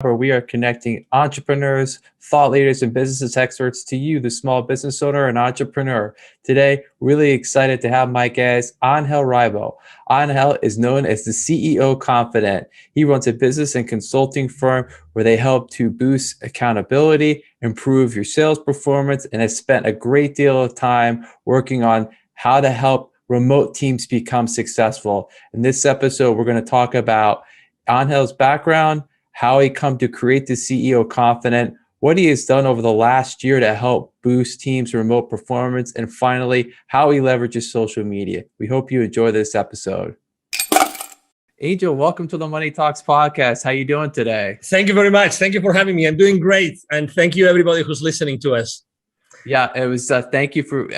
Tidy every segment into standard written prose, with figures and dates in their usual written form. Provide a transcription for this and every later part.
where we are connecting entrepreneurs, thought leaders, and business experts to you, the small business owner and entrepreneur. Today, really excited to have my guest, Angel Ribo. Angel is known as the CEO Confidant. He runs a business and consulting firm where they help to boost accountability, improve your sales performance, and has spent a great deal of time working on how to help remote teams become successful. In this episode, we're going to talk about Angel's background, how he come to create the CEO Confidant, what he has done over the last year to help boost teams' remote performance, and finally, how he leverages social media. We hope you enjoy this episode. Angel, welcome to the Money Talks podcast. How you doing today? Thank you very much. Thank you for having me. I'm doing great. And thank you everybody who's listening to us. Yeah, it was, thank you for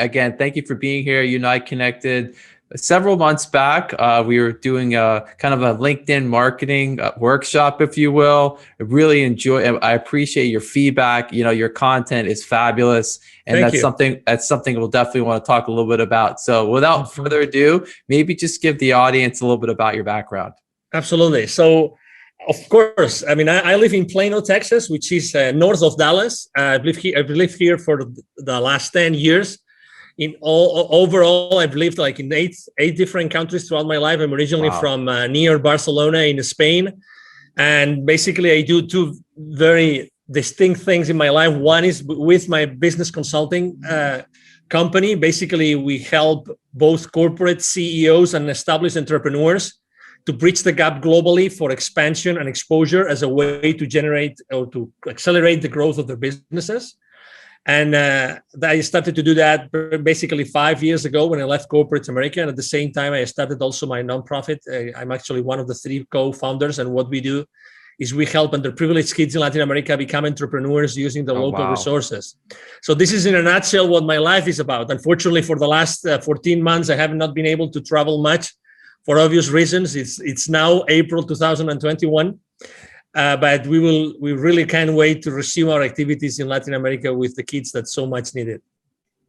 being here. You and I connected several months back. We were doing a kind of a LinkedIn marketing workshop, if you will. I appreciate your feedback. You know, your content is fabulous. And that's something we'll definitely want to talk a little bit about. So without further ado, maybe just give the audience a little bit about your background. Absolutely. So, of course, I mean, I live in Plano, Texas, which is north of Dallas. I've lived here for the last 10 years. Overall, I've lived like in eight different countries throughout my life. I'm originally from near Barcelona in Spain. And basically, I do two very distinct things in my life. One is with my business consulting company. Basically, we help both corporate CEOs and established entrepreneurs to bridge the gap globally for expansion and exposure as a way to generate or to accelerate the growth of their businesses. And I started to do that basically 5 years ago when I left corporate America. And at the same time, I started also my nonprofit. I'm actually one of the 3 co-founders. And what we do is we help underprivileged kids in Latin America become entrepreneurs using the local resources. So this is in a nutshell what my life is about. Unfortunately, for the last 14 months, I have not been able to travel much for obvious reasons. It's now April 2021. But we really can't wait to resume our activities in Latin America with the kids that so much needed.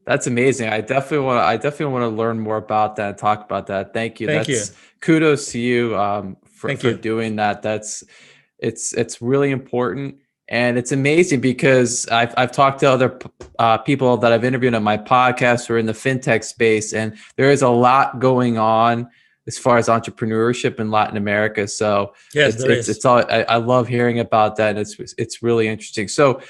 That's amazing. I definitely want to learn more about that and talk about that. Thank you. Thank you. Kudos to you for doing that. It's really important. And it's amazing because I've talked to other people that I've interviewed on my podcast who are in the fintech space, and there is a lot going on as far as entrepreneurship in Latin America. So yes, I love hearing about that. And it's really interesting. So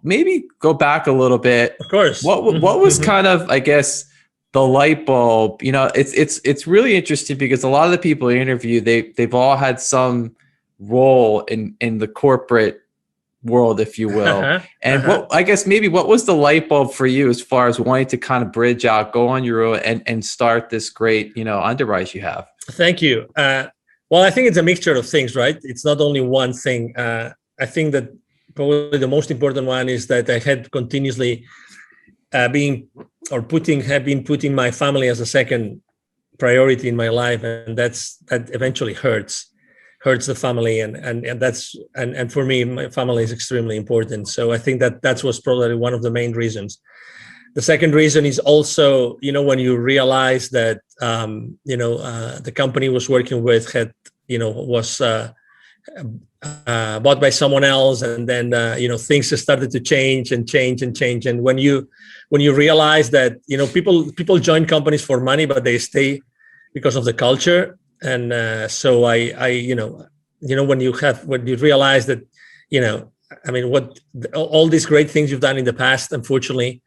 maybe go back a little bit. Of course. What was kind of, I guess, the light bulb? You know, it's really interesting because a lot of the people I interview, they've all had some role in the corporate world, if you will. And what was the light bulb for you as far as wanting to kind of bridge out, go on your own and start this great, underwrite you have? Thank you. Well, I think it's a mixture of things, right? It's not only one thing. I think that probably the most important one is that I had continuously been putting my family as a second priority in my life. And that eventually hurts the family, and for me, my family is extremely important. So I think that was probably one of the main reasons. The second reason is also, when you realize that the company was working with was bought by someone else, and then things started to change. And when you realize that people join companies for money, but they stay because of the culture. And so when you realize that, all these great things you've done in the past, unfortunately,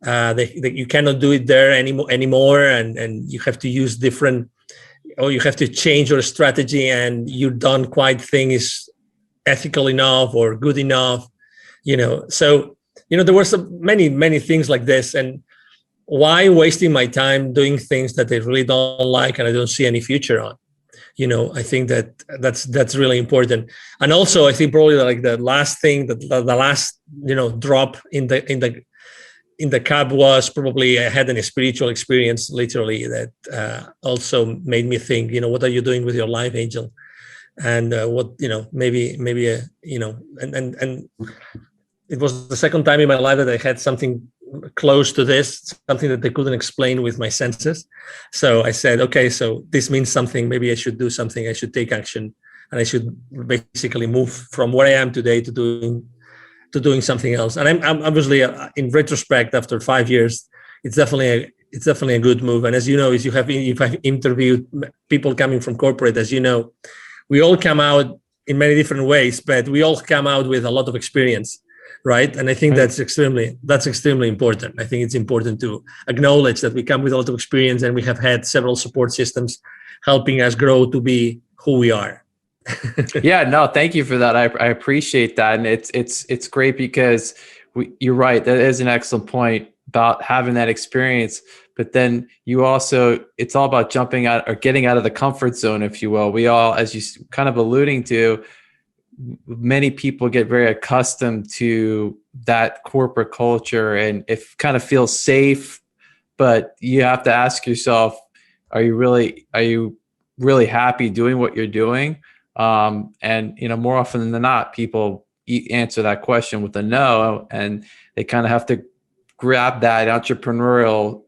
you cannot do it there anymore. And you have to use you have to change your strategy, and you don't quite think is ethical enough or good enough, So, there were many things like this. And why wasting my time doing things that I really don't like and I don't see any future on? I think that's really important. And also, I think probably like the last thing, the last drop in the cup was probably I had a spiritual experience, literally, that also made me think, what are you doing with your life, Angel? And maybe and it was the second time in my life that I had something close to this, something that they couldn't explain with my senses. So I said, okay, so this means something. Maybe I should do something. I should take action. and I should basically move from where I am today to doing something else. And I'm obviously, in retrospect, after 5 years, it's definitely a good move. And as you know, if I've interviewed people coming from corporate, as you know, we all come out in many different ways, but we all come out with a lot of experience, right? And I think that's extremely important. I think it's important to acknowledge that we come with a lot of experience, and we have had several support systems helping us grow to be who we are. Yeah, no, thank you for that. I appreciate that, and it's great because you're right. That is an excellent point about having that experience. But then you also, it's all about jumping out or getting out of the comfort zone, if you will. We all, as you kind of alluding to, many people get very accustomed to that corporate culture, and it kind of feels safe. But you have to ask yourself, are you really happy doing what you're doing? And more often than not, people answer that question with a no, and they kind of have to grab that entrepreneurial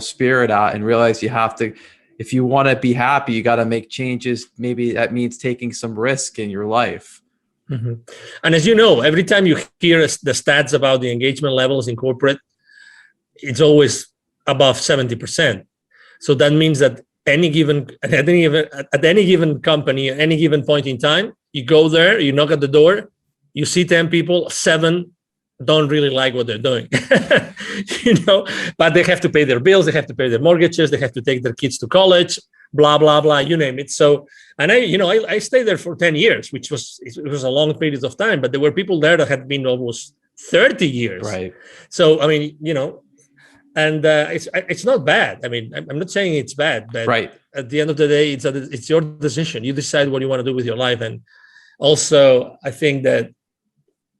spirit out and realize you have to, if you want to be happy, you got to make changes. Maybe that means taking some risk in your life. Mm-hmm. And as you know, every time you hear the stats about the engagement levels in corporate, it's always above 70%. So that means that at any given company, at any given point in time, you go there, you knock at the door, you see 10 people, 7 don't really like what they're doing, but they have to pay their bills, they have to pay their mortgages, they have to take their kids to college, blah, blah, blah, you name it. So, and I stayed there for 10 years, it was a long period of time, but there were people there that had been almost 30 years. Right. So, I mean, and it's not bad. I mean, I'm not saying it's bad, but right. At the end of the day, it's your decision. You decide what you want to do with your life. And also, I think that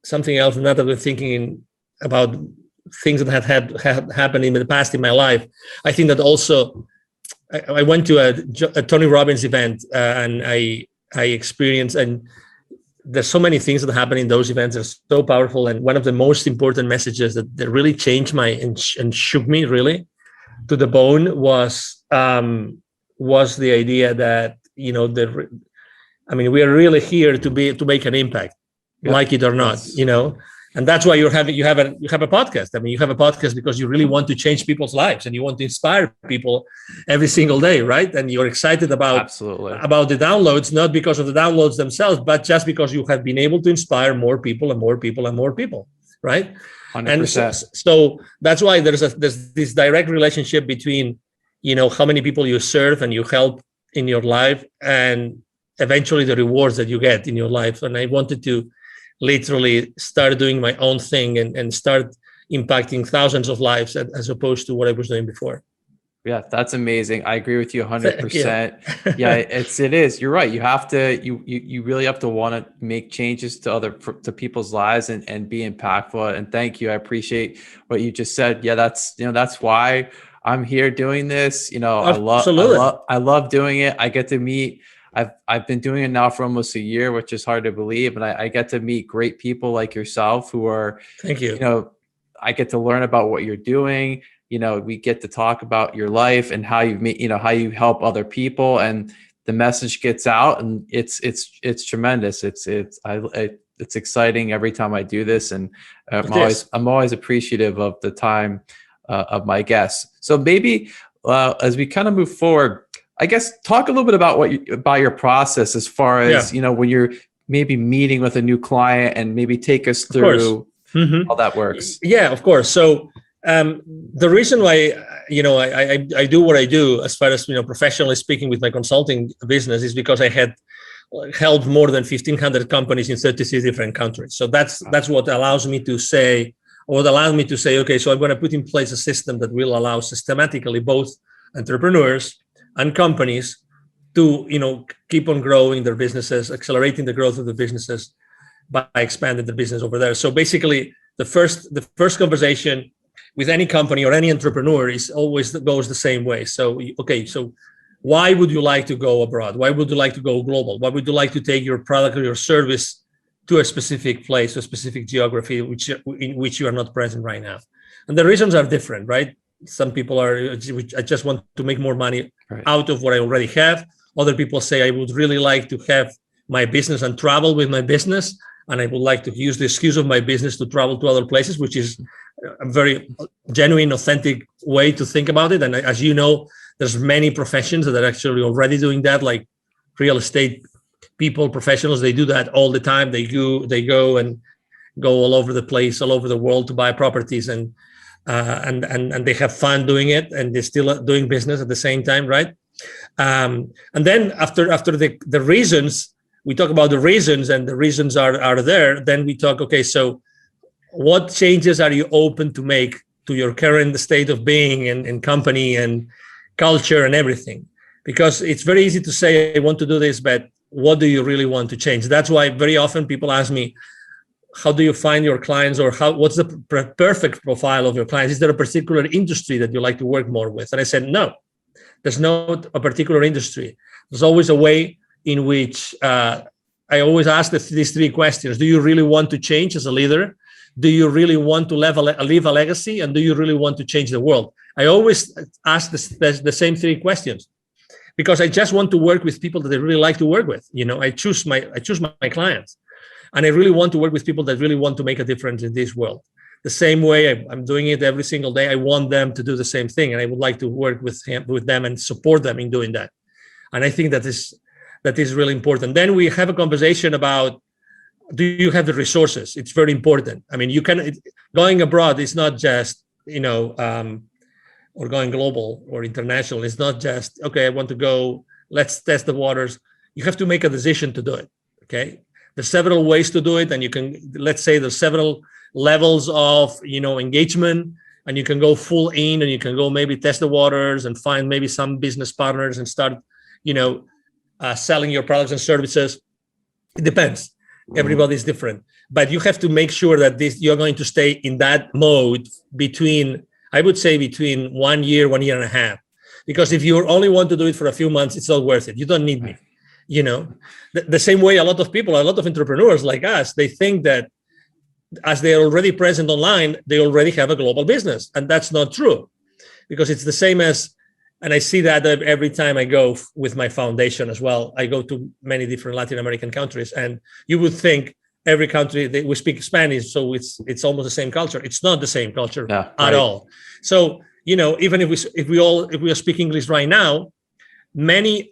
something else, now that we're thinking about things that had happened in the past in my life, I think that also I went to a Tony Robbins event, and I experienced, and there's so many things that happen in those events that are so powerful. And one of the most important messages that really changed and shook me really to the bone was the idea that, we are really here to make an impact. Yep. Like it or not, and that's why you have a podcast. I mean, you have a podcast because you really want to change people's lives and you want to inspire people every single day, right? And you're excited about the downloads, not because of the downloads themselves, but just because you have been able to inspire more people and more people and more people, right? 100%. And so that's why there's this direct relationship between, how many people you serve and you help in your life, and eventually the rewards that you get in your life. And I wanted to literally start doing my own thing and start impacting thousands of lives as opposed to what I was doing before. Yeah, that's amazing. I agree with you 100%. Yeah, it is. You're right. You have to, you really have to want to make changes to people's lives and be impactful. And thank you. I appreciate what you just said. Yeah, that's why I'm here doing this. I love doing it. I get to meet, I've been doing it now for almost a year, which is hard to believe. And I get to meet great people like yourself who are, thank you. I get to learn about what you're doing. We get to talk about your life and how you meet, how you help other people, and the message gets out, and it's tremendous. It's exciting every time I do this. And I'm always appreciative of the time of my guests. So maybe as we kind of move forward, I guess talk a little bit about your process as far as, when you're maybe meeting with a new client, and maybe take us through how that works. Yeah, of course. So the reason why, I do what I do as far as, professionally speaking with my consulting business is because I had helped more than 1,500 companies in 36 different countries. So that's what allows me to say, okay, so I'm going to put in place a system that will allow systematically both entrepreneurs and companies to, keep on growing their businesses, accelerating the growth of the businesses by expanding the business over there. So basically, the first conversation with any company or any entrepreneur goes the same way. So, okay, so why would you like to go abroad? Why would you like to go global? Why would you like to take your product or your service to a specific place, a specific geography in which you are not present right now? And the reasons are different, right? Some people I just want to make more money out of what I already have. Other people say, I would really like to have my business and travel with my business, and I would like to use the excuse of my business to travel to other places, which is a very genuine, authentic way to think about it. And as you know, there's many professions that are actually already doing that, like real estate people, professionals. They do that all the time. They go and go all over the place, all over the world to buy properties, and they have fun doing it, and they're still doing business at the same time, right? And then after the reasons, we talk about the reasons, and the reasons are there. Then we talk, okay, so what changes are you open to make to your current state of being and company and culture and everything? Because it's very easy to say, I want to do this, but what do you really want to change? That's why very often people ask me, how do you find your clients, or what's the perfect profile of your clients? Is there a particular industry that you like to work more with? And I said, no, there's not a particular industry. There's always a way in which I always ask these three questions. Do you really want to change as a leader? Do you really want to leave a legacy? And do you really want to change the world? I always ask the same three questions, because I just want to work with people that I really like to work with. I choose my clients, and I really want to work with people that really want to make a difference in this world. The same way I'm doing it every single day. I want them to do the same thing, and I would like to work with them and support them in doing that. And I think that is really important. Then we have a conversation about, do you have the resources? It's very important. I mean, going abroad is not just, or going global or international. It's not just, okay, I want to go, let's test the waters. You have to make a decision to do it, okay? There's several ways to do it. And you can, let's say there's several levels of, engagement, and you can go full in, and you can go maybe test the waters and find maybe some business partners and start, selling your products and services. It depends. Everybody's different, but you have to make sure that you're going to stay in that mode between 1 year, 1.5 years. Because if you only want to do it for a few months, it's not worth it. You don't need me. The same way a lot of entrepreneurs like us, they think that as they're already present online, they already have a global business. And that's not true, because it's the same as, and I see that every time I go with my foundation as well. I go to many different Latin American countries, and you would think every country we speak Spanish, so it's almost the same culture. It's not the same culture at all. So even if we speak English right now,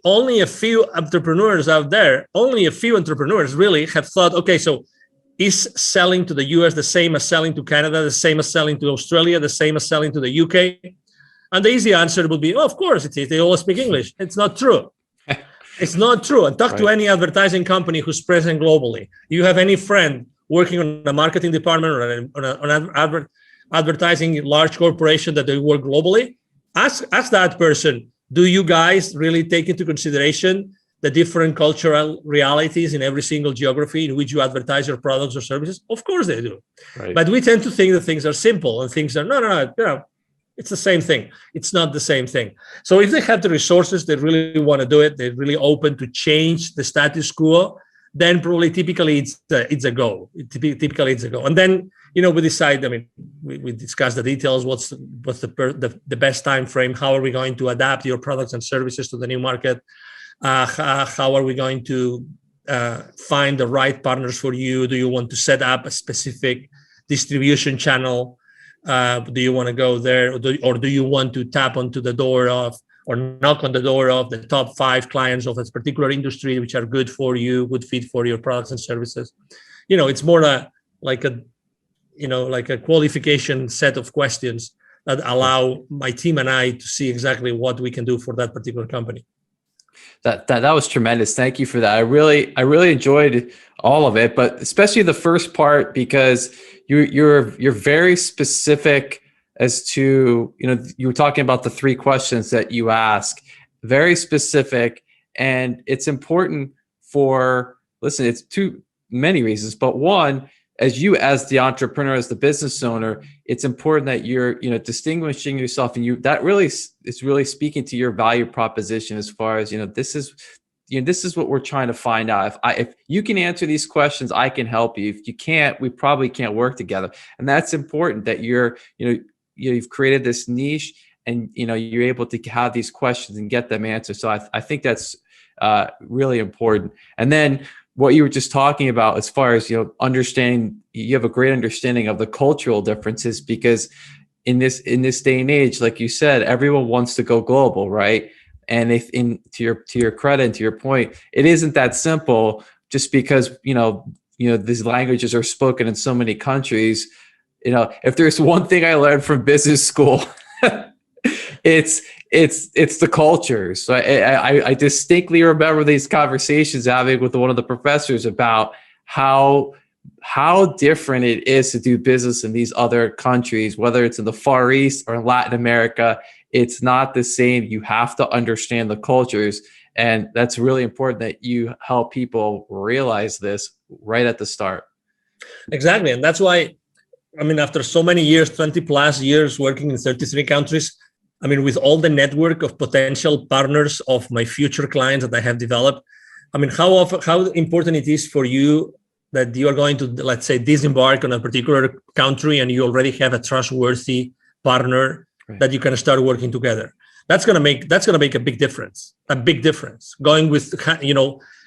only a few entrepreneurs out there, really have thought, okay, so is selling to the US the same as selling to Canada, the same as selling to Australia, the same as selling to the UK? And the easy answer would be, of course it is. They all speak English. It's not true. It's not true. And talk to any advertising company who's present globally. You have any friend working on a marketing department or on an advertising large corporation that they work globally? Ask that person, do you guys really take into consideration the different cultural realities in every single geography in which you advertise your products or services? Of course they do. Right. But we tend to think that things are simple, and things are, no, it's the same thing. It's not the same thing. So if they have the resources, they really want to do it, they're really open to change the status quo, then probably typically it's a go. Typically it's a go. And then, we decide, we discuss the details, what's the best time frame, how are we going to adapt your products and services to the new market, how are we going to find the right partners for you? Do you want to set up a specific distribution channel? Do you want to go there, or do you want to tap onto the door of, or knock on the door of the top 5 clients of a particular industry, which are good for you, good fit for your products and services? It's more like a qualification set of questions that allow my team and I to see exactly what we can do for that particular company. That was tremendous. Thank you for that. I really enjoyed all of it, but especially the first part, because you're very specific as to, you were talking about the 3 questions that you ask, very specific. And it's important it's too many reasons, but one, as the entrepreneur, as the business owner, it's important that you're, distinguishing yourself, and that really is really speaking to your value proposition as far as, this is what we're trying to find out. If you can answer these questions, I can help you. If you can't, we probably can't work together. And that's important, that you've created this niche, and you're able to have these questions and get them answered. So I think that's really important. And then what you were just talking about, as far as, understanding, you have a great understanding of the cultural differences, because in this day and age, like you said, everyone wants to go global, right? And if to your credit and to your point, it isn't that simple. Just because these languages are spoken in so many countries. If there's one thing I learned from business school, it's the cultures. So I distinctly remember these conversations having with one of the professors about how different it is to do business in these other countries, whether it's in the Far East or Latin America. It's not the same. You have to understand the cultures. And that's really important that you help people realize this right at the start. Exactly. And that's why, after so many years, 20 plus years working in 33 countries, with all the network of potential partners of my future clients that I have developed, how important it is for you that you are going to, let's say, disembark on a particular country and you already have a trustworthy partner, right, that you can start working together. That's gonna make a big difference. Going with,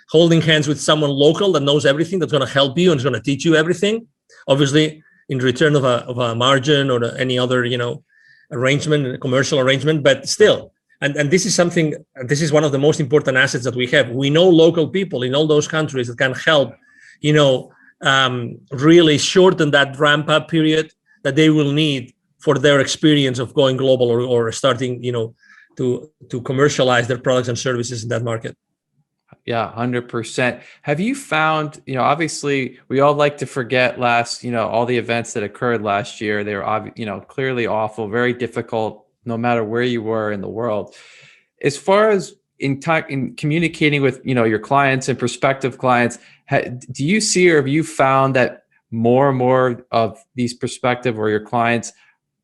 holding hands with someone local that knows everything, that's gonna help you and is gonna teach you everything. Obviously, in return of a margin or any other, arrangement, commercial arrangement, but still. And this is one of the most important assets that we have. We know local people in all those countries that can help, really shorten that ramp up period that they will need for their experience of going global or starting, to commercialize their products and services in that market. Yeah, 100%. Have you found, obviously we all like to forget all the events that occurred last year. They were, clearly awful, very difficult, no matter where you were in the world. As far as in communicating with, your clients and prospective clients, do you see, or have you found that more and more of these prospective or your clients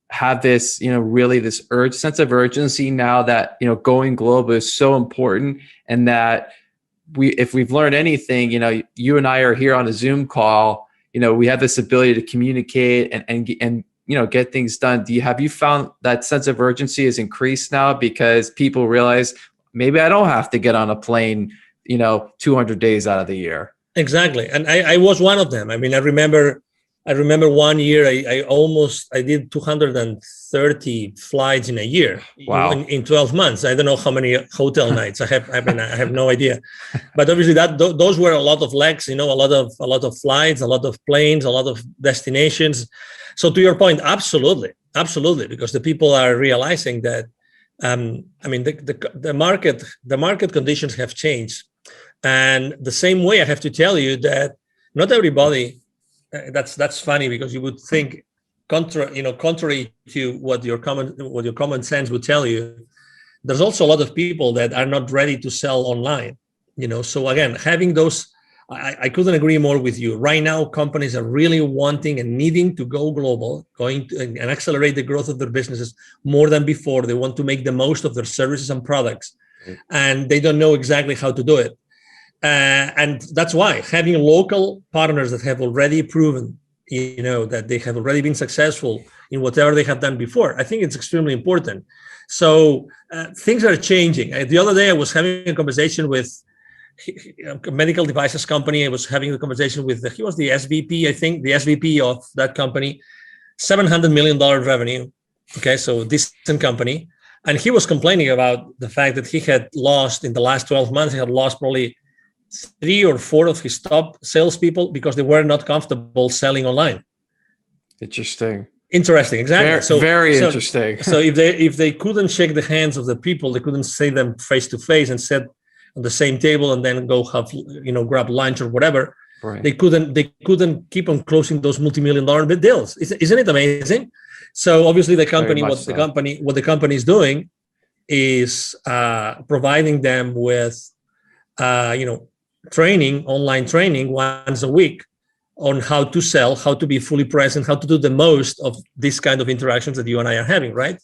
have this, really this sense of urgency now that, going global is so important, and that if we've learned anything, you and I are here on a Zoom call, we have this ability to communicate and get things done. Have you found that sense of urgency has increased now because people realize maybe I don't have to get on a plane, 200 days out of the year? Exactly. And I was one of them. I remember 1 year I did 230 flights in a year. Wow. In 12 months. I don't know how many hotel nights I have no idea. But obviously those were a lot of legs, a lot of flights, a lot of planes, a lot of destinations. So to your point, absolutely, because the people are realizing that the market conditions have changed. And the same way I have to tell you that not everybody. That's funny, because you would think contrary to what your common sense would tell you, there's also a lot of people that are not ready to sell online. So again, having those, I couldn't agree more with you. Right now, companies are really wanting and needing to go global, and accelerate the growth of their businesses more than before. They want to make the most of their services and products, and they don't know exactly how to do it. And that's why having local partners that have already proven, that they have already been successful in whatever they have done before, I think it's extremely important. So things are changing. The other day I was having a conversation with a medical devices company. I was having a conversation with, he was the SVP, I think, the SVP of that company, $700 million revenue. Okay, so decent company. And he was complaining about the fact that he had lost, in the last 12 months, he had lost probably 3 or 4 of his top salespeople because they were not comfortable selling online. Interesting, exactly. Very interesting. So if they couldn't shake the hands of the people, they couldn't see them face to face and sit on the same table and then go have, grab lunch or whatever. Right. They couldn't keep on closing those multi-million-dollar deals. Isn't it amazing? So obviously the company, what the company is doing is providing them with online training once a week on how to sell, how to be fully present, how to do the most of this kind of interactions that you and I are having, right?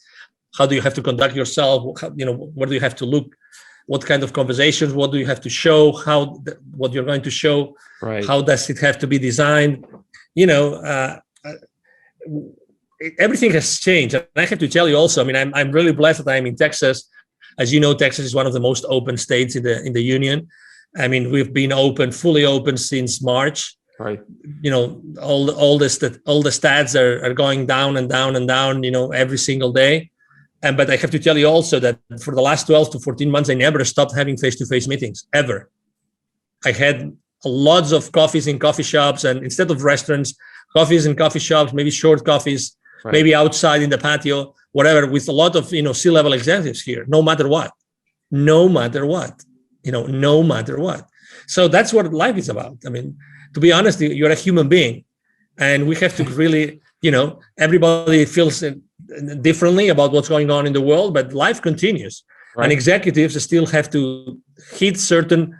How do you have to conduct yourself? Where do you have to look? What kind of conversations? What do you have to show? What you're going to show? Right. How does it have to be designed? Everything has changed. And I have to tell you also, I'm really blessed that I'm in Texas. As you know, Texas is one of the most open states in the union. I mean, we've been fully open since March. Right. All the stats are going down and down and down, every single day. But I have to tell you also that for the last 12 to 14 months, I never stopped having face-to-face meetings, ever. I had lots of coffees in coffee shops, and instead of restaurants, coffees in coffee shops, maybe short coffees, right, maybe outside in the patio, whatever, with a lot of, C-level executives here, no matter what. So that's what life is about. I mean, to be honest, you're a human being, and we have to really, everybody feels differently about what's going on in the world, but life continues. Right. And executives still have to hit certain,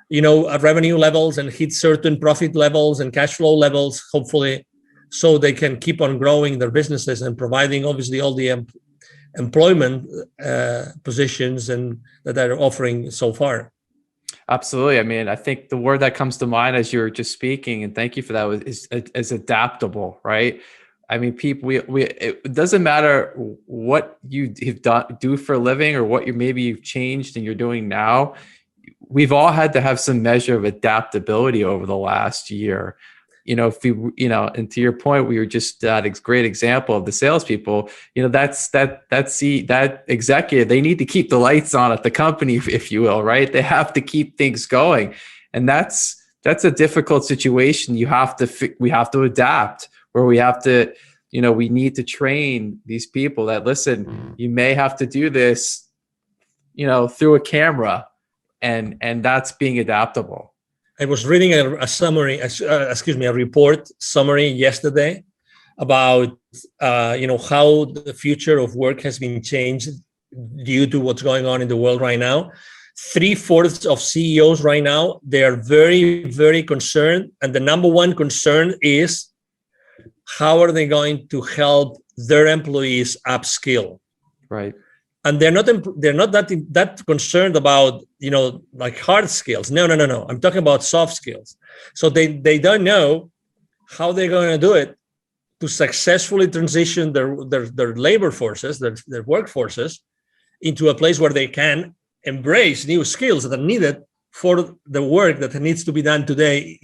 revenue levels and hit certain profit levels and cash flow levels, hopefully, so they can keep on growing their businesses and providing, obviously, all the employment positions and that they're offering so far. Absolutely. I mean, I think the word that comes to mind as you're just speaking, and thank you for that, is adaptable, right? I mean, people, it doesn't matter what you do for a living or what maybe you've changed and you're doing now. We've all had to have some measure of adaptability over the last year. If you, and to your point, we were just that great example of the salespeople. That executive, they need to keep the lights on at the company, if you will, right? They have to keep things going, and that's a difficult situation. We have to adapt, where we have to, we need to train these people that, listen, you may have to do this, through a camera, and that's being adaptable. I was reading a report summary yesterday about, how the future of work has been changed due to what's going on in the world right now. 3/4 of CEOs right now, they are very, very concerned. And the number one concern is, how are they going to help their employees upskill? Right. And they're not that concerned about, like hard skills. No. I'm talking about soft skills. So they don't know how they're going to do it to successfully transition their labor forces, their workforces, into a place where they can embrace new skills that are needed for the work that needs to be done today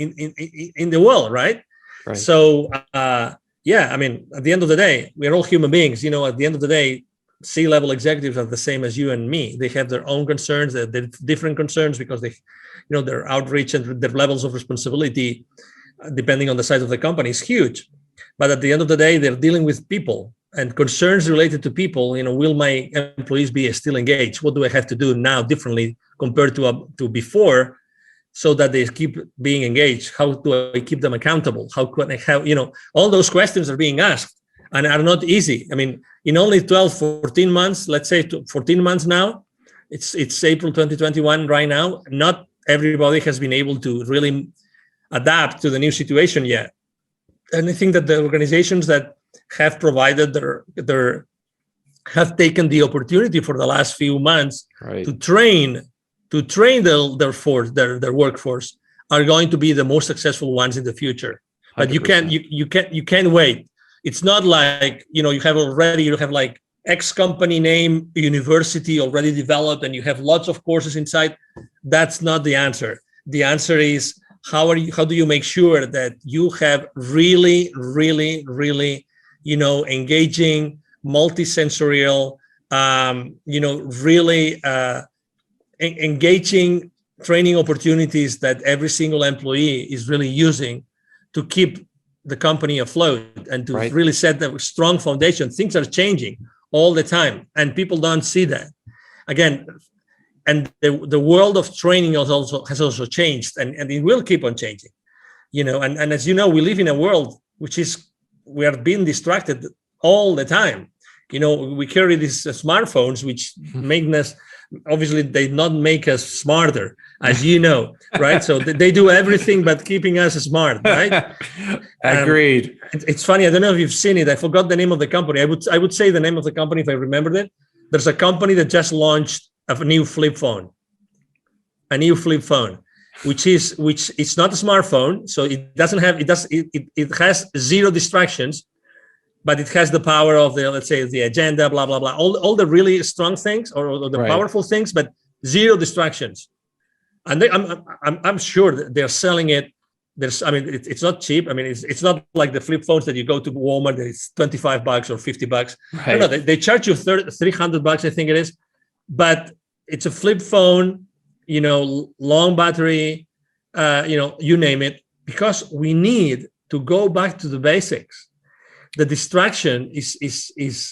in the world, right? So, I mean, at the end of the day, we're all human beings. At the end of the day, C-level executives are the same as you and me. They have their own concerns. They're different concerns because their outreach and their levels of responsibility, depending on the size of the company, is huge. But at the end of the day, they're dealing with people and concerns related to people. Will my employees be still engaged? What do I have to do now differently compared to before, so that they keep being engaged? How do I keep them accountable? How can I have, all those questions are being asked and are not easy. I mean, in only 12, 14 months, let's say 14 months now, it's April 2021 right now, not everybody has been able to really adapt to the new situation yet. And I think that the organizations that have provided have taken the opportunity for the last few months, right, to train their workforce, are going to be the most successful ones in the future. But 100%. you can't wait. It's not like, you have like X company name, university already developed, and you have lots of courses inside. That's not the answer. The answer is, how do you make sure that you have really, really, really, engaging, multisensorial, really engaging training opportunities that every single employee is really using to keep the company afloat and to really set a strong foundation. Things are changing all the time, and people don't see that. Again, and the world of training has also changed, and it will keep on changing. And as you know, we live in a world we are being distracted all the time. We carry these smartphones, which make us, obviously, they not make us smarter, as you know, right? So they do everything but keeping us smart, right? Agreed. It's funny. I don't know if you've seen it. I forgot the name of the company. I would say the name of the company if I remembered it. There's a company that just launched a new flip phone, which it's not a smartphone, so it has zero distractions. but it has the power of the, let's say, the agenda, blah, blah, blah, all the really strong things or the powerful things, but zero distractions. And I'm sure that they're selling it. It's not cheap. I mean, it's not like the flip phones that you go to Walmart, that it's $25 or $50. Right. No, they charge you $300, I think it is. But it's a flip phone, long battery, you name it, because we need to go back to the basics. The distraction is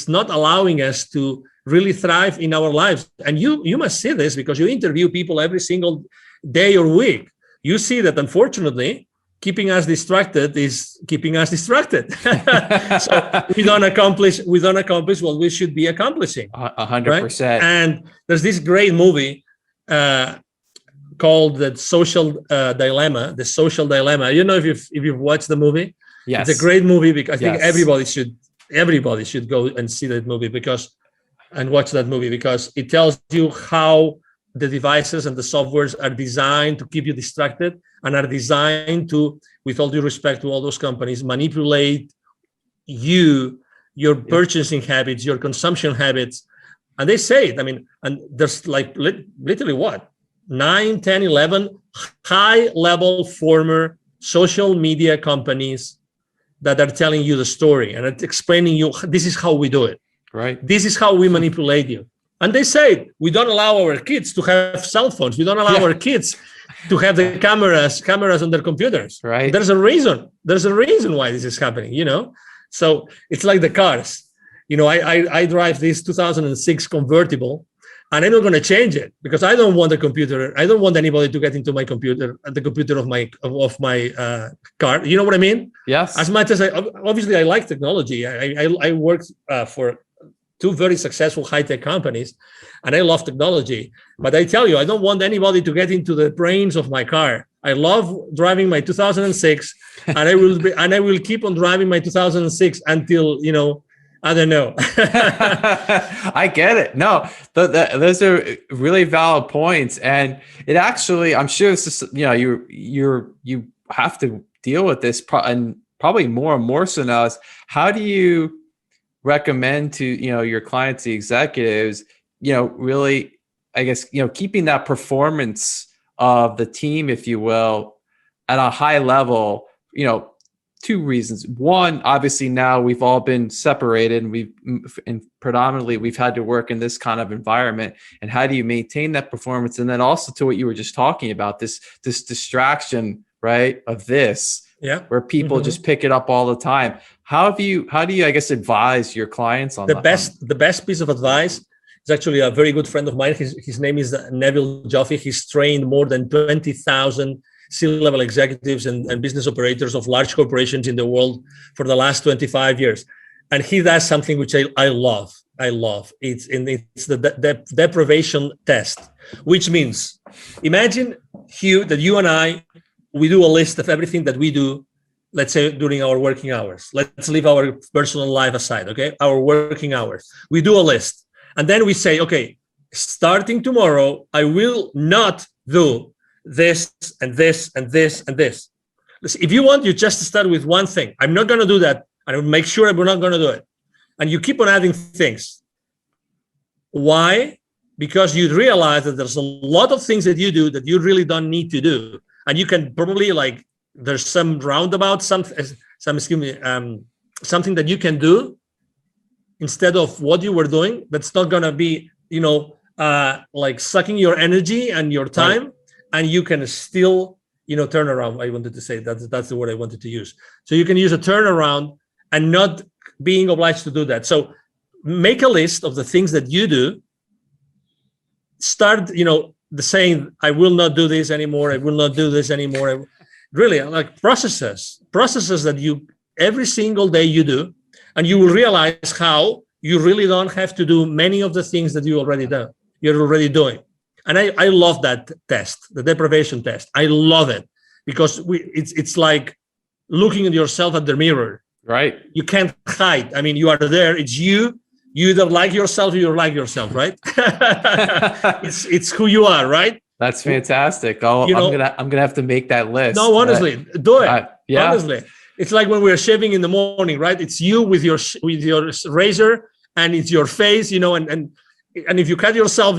not allowing us to really thrive in our lives. And you must see this because you interview people every single day or week. You see that, unfortunately, keeping us distracted is keeping us distracted. So we don't accomplish what we should be accomplishing. 100%. Right? And there's this great movie called The Social Dilemma. The Social Dilemma. I don't know if you've watched the movie. Yes. It's a great movie because I think everybody should go and see that movie and watch that movie because it tells you how the devices and the softwares are designed to keep you distracted and are designed to, with all due respect to all those companies, manipulate your purchasing habits, your consumption habits. And they say it, and there's like literally 9, 10, 11 high-level former social media companies that are telling you the story and explaining you, this is how we do it. Right. This is how we manipulate you. And they say, we don't allow our kids to have cell phones. We don't allow our kids to have the cameras on their computers. Right. There's a reason. There's a reason why this is happening, So it's like the cars. I drive this 2006 convertible, and I'm not going to change it because I don't want a computer. I don't want anybody to get into my computer, the computer of my car. You know what I mean? Yes. As much as I like technology. I worked for 2 very successful high-tech companies, and I love technology. But I tell you, I don't want anybody to get into the brains of my car. I love driving my 2006, and I will keep on driving my 2006 until I don't know. I get it. No, those are really valid points, and it actually, I'm sure this is, you have to deal with this, and probably more and more so now. Is how do you recommend to your clients, the executives, really, I guess, keeping that performance of the team, if you will, at a high level? 2 reasons. One, obviously now we've all been separated and predominantly we've had to work in this kind of environment. And how do you maintain that performance? And then also to what you were just talking about, this distraction, right, of this, where people just pick it up all the time. How do you, I guess, advise your clients on the best piece of advice is actually a very good friend of mine. His name is Neville Joffe. He's trained more than 20,000 C-level executives and business operators of large corporations in the world for the last 25 years. And he does something which I love. It's the deprivation test, which means, imagine, Hugh, that you and I, we do a list of everything that we do, let's say during our working hours. Let's leave our personal life aside, okay? Our working hours. We do a list. And then we say, okay, starting tomorrow, I will not do this and this and this and this. Listen, if you want, you just start with one thing. I'm not going to do that. And I will make sure we're not going to do it. And you keep on adding things. Why? Because you realize that there's a lot of things that you do that you really don't need to do. And you can probably, there's some roundabout, something that you can do instead of what you were doing. That's not going to be, sucking your energy and your time. Right. And you can still, turn around. I wanted to say that's the word I wanted to use. So you can use a turnaround and not being obliged to do that. So make a list of the things that you do. Start, the saying, I will not do this anymore. I will not do this anymore. Really, like processes that you every single day you do, and you will realize how you really don't have to do many of the things that you're already doing. And I love that test, the deprivation test. I love it because it's like looking at yourself at the mirror. Right. You can't hide. You are there. It's you. You either like yourself or you like yourself, right? it's who you are, right? That's fantastic. I'm gonna have to make that list. No, honestly, do it. Yeah. Honestly, It's like when we're shaving in the morning, right? It's you with your razor, and it's your face, and if you cut yourself,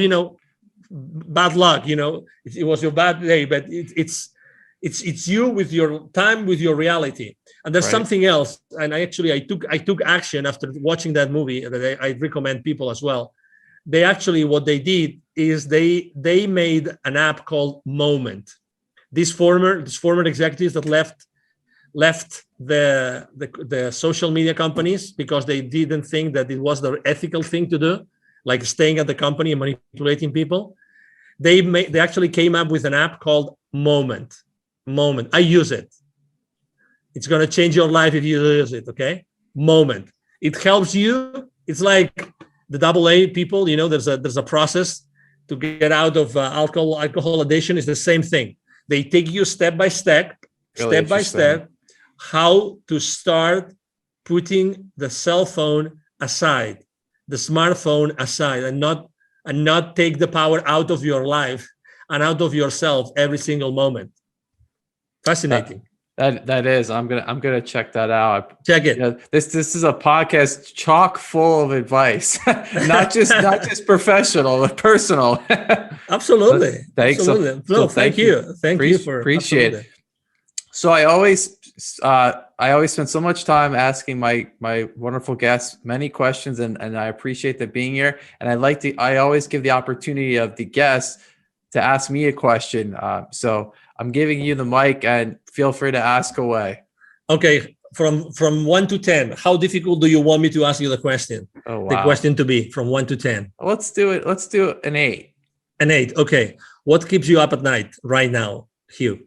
bad luck, it was your bad day, but it's you with your time, with your reality. And there's something else. And I took action after watching that movie that I recommend people as well. They actually, what they did is they made an app called Moment. These former executives that left the social media companies because they didn't think that it was the ethical thing to do, like staying at the company and manipulating people. They actually came up with an app called Moment. I use it. It's going to change your life if you use it. Okay. Moment. It helps you. It's like the AA people, there's a process to get out of alcohol addiction. Is the same thing. They take you step by step, how to start putting the cell phone aside, the smartphone aside, and not take the power out of your life and out of yourself every single moment. Fascinating. That is. I'm gonna check that out. Check it. This is a podcast chock full of advice, not just professional, but personal. Absolutely. Thanks. Absolutely. Thank you. Thank you for appreciate it. So I always spend so much time asking my wonderful guests many questions, and I appreciate them being here. And I always give the opportunity of the guests to ask me a question. So I'm giving you the mic, and feel free to ask away. Okay, from 1 to 10, how difficult do you want me to ask you the question? Oh, wow. The question to be from 1 to 10. Let's do it. Let's do an 8. An 8. Okay. What keeps you up at night right now, Hugh?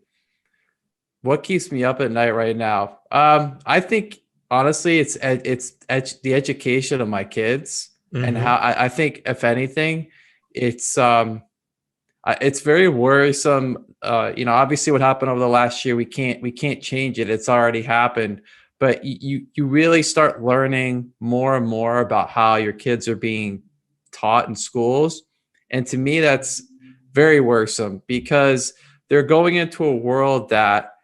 What keeps me up at night right now? I think honestly, it's the education of my kids, and how I think, if anything, it's very worrisome. Obviously what happened over the last year, we can't change it. It's already happened, but you really start learning more and more about how your kids are being taught in schools. And to me, that's very worrisome, because they're going into a world that,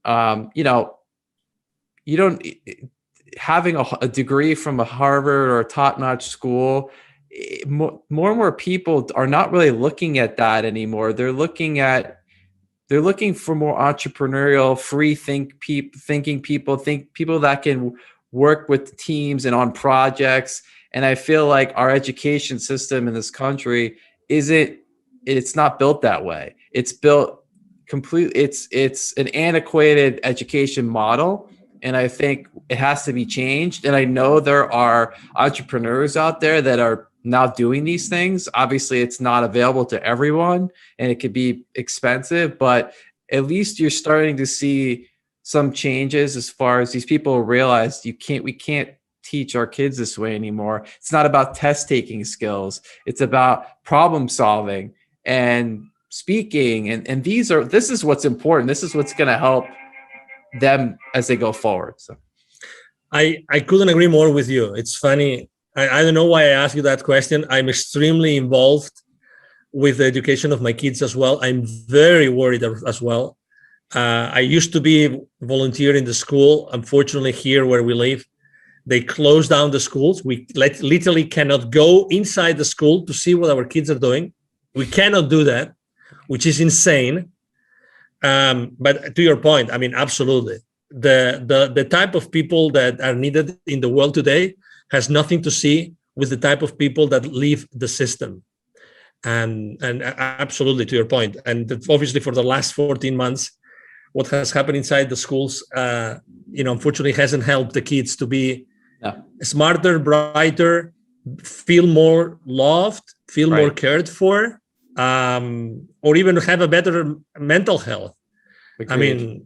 you don't, having a degree from a Harvard or a top-notch school, more and more people are not really looking at that anymore. They're looking for more entrepreneurial, thinking people that can work with teams and on projects. And I feel like our education system in this country it's not built that way. It's built completely, it's an antiquated education model. And I think it has to be changed. And I know there are entrepreneurs out there that are now doing these things. Obviously, it's not available to everyone, and it could be expensive, but at least you're starting to see some changes as far as these people realize we can't teach our kids this way anymore. It's not about test taking skills. It's about problem solving and speaking. And this is what's important. This is what's going to help them as they go forward. So I couldn't agree more with you. It's funny. I don't know why I asked you that question. I'm extremely involved with the education of my kids as well. I'm very worried as well. I used to be volunteer in the school. Unfortunately, here where we live, they closed down the schools. We literally cannot go inside the school to see what our kids are doing. We cannot do that, which is insane. But to your point, I mean, absolutely. The type of people that are needed in the world today has nothing to see with the type of people that leave the system. And absolutely, to your point. And obviously for the last 14 months, what has happened inside the schools, unfortunately hasn't helped the kids to be smarter, brighter, feel more loved, feel more cared for, or even have a better mental health. Agreed.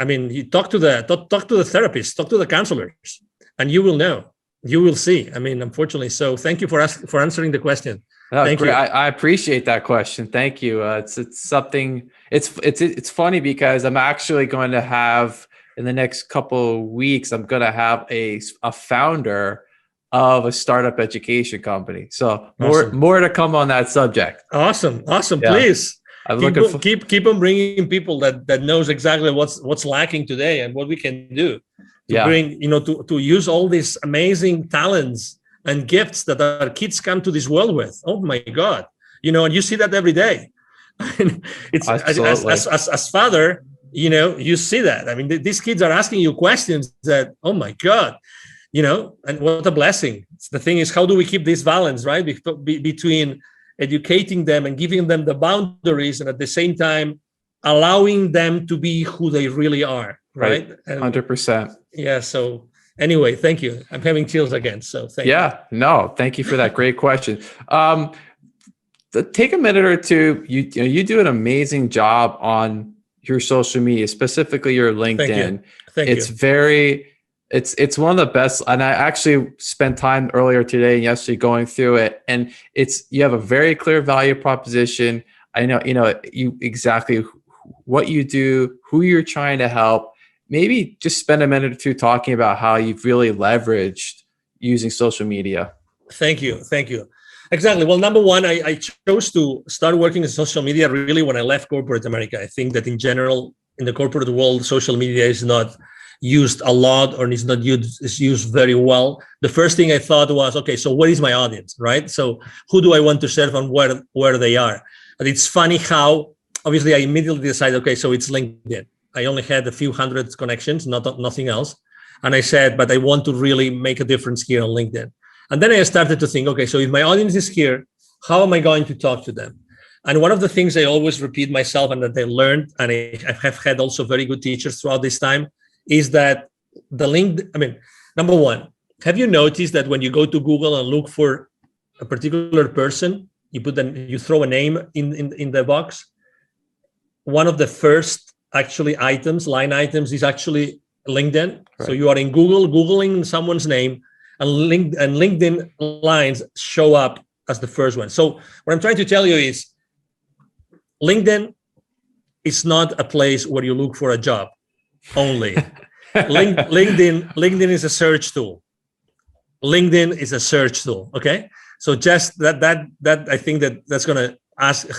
I mean, you talk to the therapists, talk to the counselors, and you will know. You will see. I mean, unfortunately. So thank you for answering the question. Thank you. I appreciate that question. Thank you. It's something. It's funny because I'm actually going to have in the next couple of weeks. I'm going to have a founder of a startup education company. So more to come on that subject. Awesome. Yeah. Please. I'm looking for. Keep on bringing people that knows exactly what's lacking today and what we can do to bring, to use all these amazing talents and gifts that our kids come to this world with. Oh my God, and you see that every day. It's as father, you see that. I mean, these kids are asking you questions that, oh my God, and what a blessing. The thing is, how do we keep this balance, right? Between educating them and giving them the boundaries, and at the same time allowing them to be who they really are, right? 100%. Yeah. So anyway, thank you. I'm having chills again. So thank you. No, thank you for that great question. Take a minute or two. You do an amazing job on your social media, specifically your LinkedIn. Thank you. It's one of the best. And I actually spent time earlier today and yesterday going through it. And you have a very clear value proposition. I know, you exactly what you do, who you're trying to help. Maybe just spend a minute or two talking about how you've really leveraged using social media. Thank you. Exactly. Well, number one, I chose to start working in social media really when I left corporate America. I think that in general, in the corporate world, social media is not used a lot, or is used very well. The first thing I thought was, okay, so what is my audience, right? So who do I want to serve and where they are? And it's funny how, obviously, I immediately decided, okay, so it's LinkedIn. I only had a few hundred connections, nothing else. And I said, but I want to really make a difference here on LinkedIn. And then I started to think, okay, so if my audience is here, how am I going to talk to them? And one of the things I always repeat myself and that I learned, and I have had also very good teachers throughout this time, is that number one, have you noticed that when you go to Google and look for a particular person, you throw a name in the box? One of the first line items is actually LinkedIn. Right. So you are in Google, Googling someone's name, and LinkedIn lines show up as the first one. So what I'm trying to tell you is LinkedIn is not a place where you look for a job only. LinkedIn is a search tool. LinkedIn is a search tool. Okay. So just that I think that's going to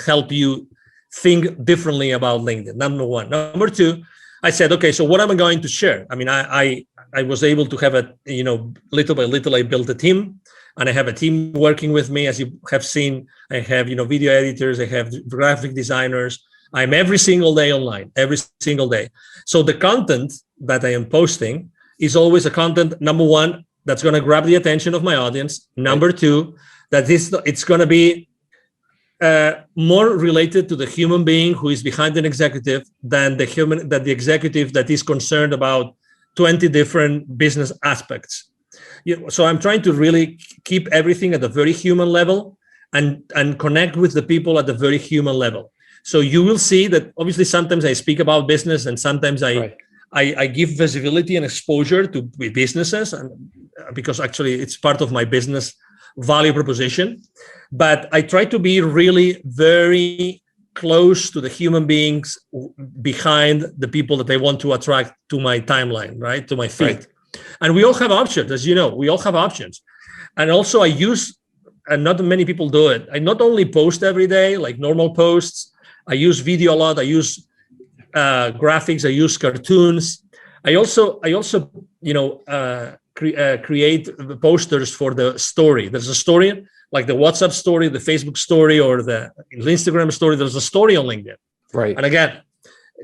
help you think differently about LinkedIn. Number one. Number two, I said, okay, so what am I going to share? I mean, I was able to have little by little, I built a team, and I have a team working with me. As you have seen, I have, video editors, I have graphic designers. I'm every single day online, every single day. So the content that I am posting is always a content, number one, that's going to grab the attention of my audience. Number two, it's going to be more related to the human being who is behind an executive than the executive that is concerned about 20 different business aspects. So I'm trying to really keep everything at a very human level and connect with the people at the very human level. So you will see that obviously sometimes I speak about business and sometimes I give visibility and exposure to businesses, and because actually it's part of my business value proposition. But I try to be really very close to the human beings behind the people that I want to attract to my timeline, right? To my feed. Right. And we all have options, as you know, we all have options. And also I use, and not many people do it, I not only post every day, like normal posts, I use video a lot, I use graphics, I use cartoons. I also create posters for the story. There's a story, like the WhatsApp story, the Facebook story, or the Instagram story. There's a story on LinkedIn. Right. And again,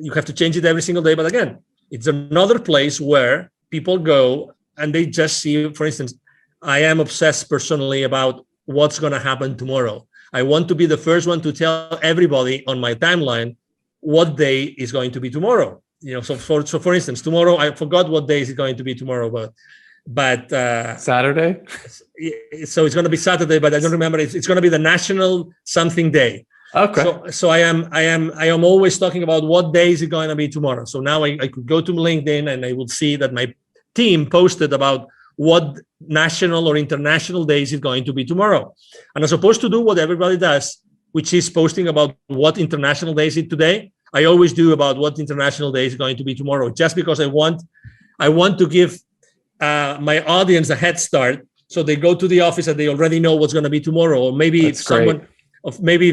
you have to change it every single day. But again, it's another place where people go and they just see, for instance, I am obsessed personally about what's going to happen tomorrow. I want to be the first one to tell everybody on my timeline what day is going to be tomorrow. So for instance, tomorrow, I forgot what day is it going to be tomorrow, but Saturday. So it's going to be Saturday, but I don't remember. It's going to be the National Something Day. Okay. So I am always talking about what day is it going to be tomorrow. So now I could go to LinkedIn and I will see that my team posted about what national or international day is it going to be tomorrow. And as opposed to do what everybody does, which is posting about what international day is it today, I always do about what international day is going to be tomorrow, just because I want to give my audience a head start, so they go to the office and they already know what's going to be tomorrow. Or maybe if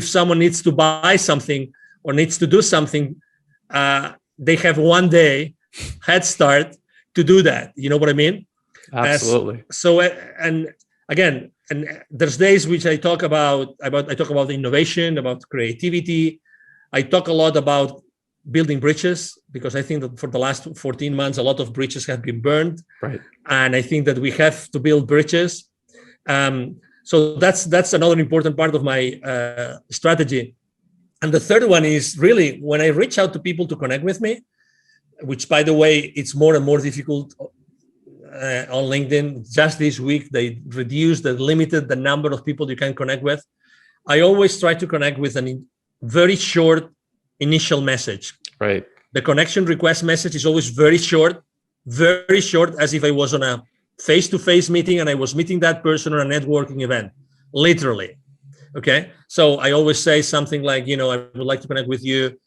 someone needs to buy something or needs to do something, they have one day head start to do that. You know what I mean? Absolutely. And again, and there's days which I talk about innovation, about creativity. I talk a lot about building bridges, because I think that for the last 14 months, a lot of bridges have been burned. Right. And I think that we have to build bridges. So that's another important part of my strategy. And the third one is really when I reach out to people to connect with me, which, by the way, it's more and more difficult on LinkedIn. Just this week, they limited the number of people you can connect with. I always try to connect with a very short initial message. Right. The connection request message is always very short, as if I was on a face-to-face meeting and I was meeting that person on a networking event, literally. Okay. So I always say something like, I would like to connect with you.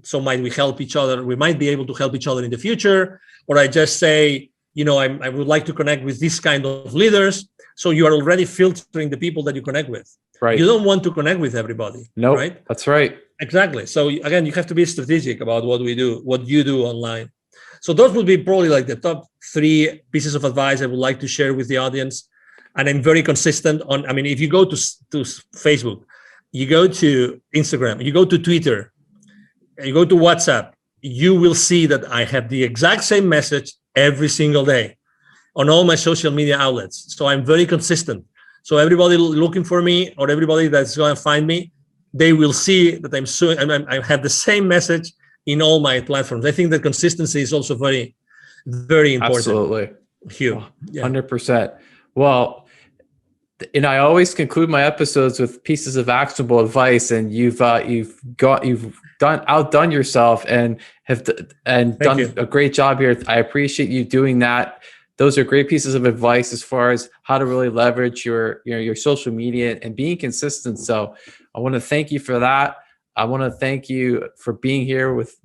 So might we help each other? We might be able to help each other in the future. Or I just say, I would like to connect with this kind of leaders. So you are already filtering the people that you connect with. Right. You don't want to connect with everybody. No, right? That's right. Exactly. So again, you have to be strategic about what you do online. So those would be probably like the top 3 pieces of advice I would like to share with the audience. And I'm very consistent on, if you go to Facebook, you go to Instagram, you go to Twitter, you go to WhatsApp, you will see that I have the exact same message every single day on all my social media outlets. So I'm very consistent. So everybody looking for me, or everybody that's going to find me, they will see that I have the same message in all my platforms. I think that consistency is also very, very important. Absolutely. Huge. 100%. Well, and I always conclude my episodes with pieces of actionable advice, and you've outdone yourself and done a great job here. I appreciate you doing that. Those are great pieces of advice as far as how to really leverage your social media and being consistent. So I want to thank you for that. I want to thank you for being here with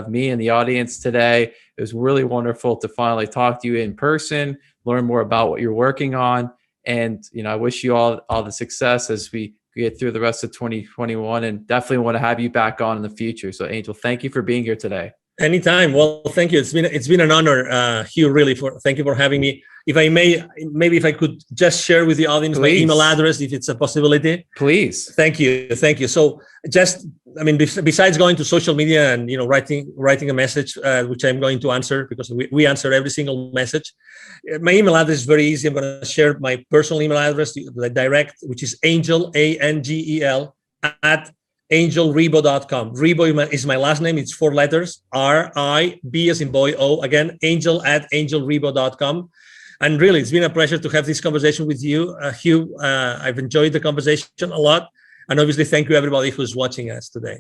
me and the audience today. It was really wonderful to finally talk to you in person, learn more about what you're working on. And, I wish you all the success as we get through the rest of 2021, and definitely want to have you back on in the future. So Angel, thank you for being here today. Anytime. Well, thank you. It's been an honor, Hugh, really, thank you for having me. If I may, maybe if I could just share with the audience my email address, if it's a possibility. Please. Thank you. So just, besides going to social media and, writing a message, which I'm going to answer, because we answer every single message. My email address is very easy. I'm going to share my personal email address, the direct, which is Angel, ANGEL, at angelribo.com. Ribo is my last name. It's 4 letters, R-I-B as in boy, O. Again, Angel at angelribo.com. And really, it's been a pleasure to have this conversation with you, Hugh. I've enjoyed the conversation a lot. And obviously, thank you, everybody who's watching us today.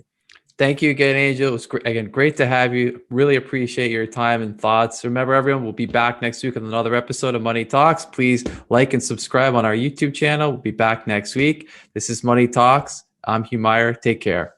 Thank you again, Angel. It was great to have you. Really appreciate your time and thoughts. Remember, everyone, we'll be back next week with another episode of Money Talks. Please like and subscribe on our YouTube channel. We'll be back next week. This is Money Talks. I'm Hugh Meyer. Take care.